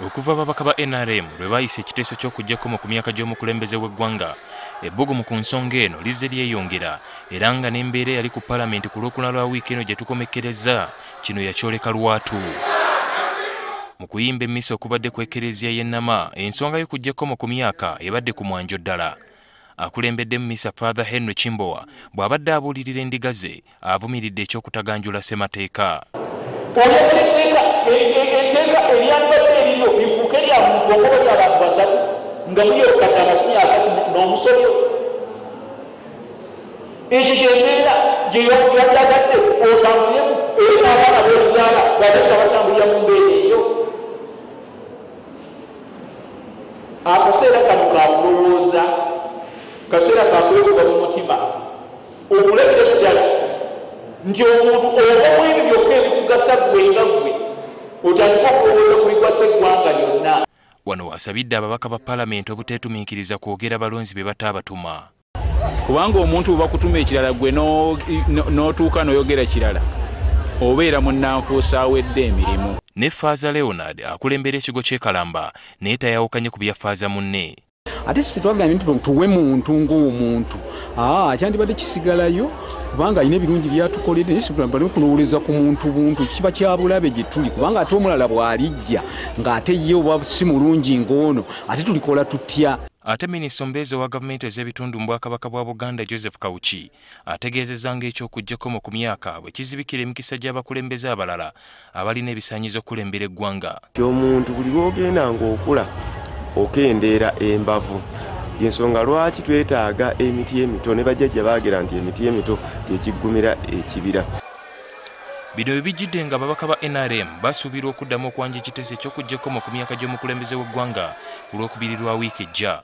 Okuva ababaka ba NRM lwe bayise ekiteeso ky'okuggyako ku myaka gy'omukulembeze w'eggwanga, ebbugumu ku nsonga eno lizze lyeyongera era nga n'embeera yali ku Paalamenti ku Lwokuna lwa wiiki eno gye tukomekkereza kino yakyoleka lwatu. Mu kuyimba emmisa okubadde ku Ekereziya y'e Nama, ensonga y'okuggyako ku myaka ebadde ku mwanjo ddala. Akulembedde mu mmisa Father Henry Chimbowa bw'abadde abuulirira endiga ze avumiridde eky'okutaganjula ssemateeka. Etteeka eryandibadde erino lifuuke lya muntu omugoberera abantu basatu nga muli obukadde 30 n'omusobyo. Ekyo kyembeera gye yandyagadde otambulemu era n'abaana b'ozaala babadde batambulira mu mbeera eyo. Akaseera kano kakulowooza, kaseera kakwekuba mu mutima okulebera ddala nti omuntu ovamu ebyo byokka ebikugasa ggwe nga ggwe otandika okulowooza ku bigwasa eggwanga lyonna. Wano wasabidde ababaka ba Paalamenti obuteetumiikiriza kwogera balonzi be bataabatuma. Kubanga omuntu bwe bakutuma ekirala gwe n'otuuka n'oyogera kirala obeera munnanfuusa awedde emirimu. Ne Faaza Leonard akulembera ekigo ky'e Kalamba naye tayawukanye ku bya Faaza munne. Ate sitwagambye nti tuwe muntu ng'omuntu kyandibadde kisigalayo kubanga alina ebirungi byatukoledde naye situlambale okunooleza ku muntu buntu kiba kyabulabe gye tuli kubanga ate omulala bw'alijja ng'ate ye oba si mulungi ng'ono ate tulikola tutya. Ate Minisita Ombeezi wa gavumenti ez'ebitundu mu Bwakabaka bwa Buganda Joseph Kawuki ategeezezza ng'ekyokuggyako ku myaka bwe kizibikira emikisa gy'abakulembeze abalala abalina ebisaanyizo okulembera eggwanga. Omuntu buli lw'ogenda ng'okula okendeera embavu. Yensonga lwaki twetaaga emiti emito ne bajjajja baagera nti emiti emito gyekiggumira ekibira. Bino ebijjidde nga ababaka ba NRM basuubira okuddamu okwanja ekiteeso eky'okuggyako ku myaka gy'omukulembeze w'eggwanga ku Lwokubiri lwa wiiki ejja.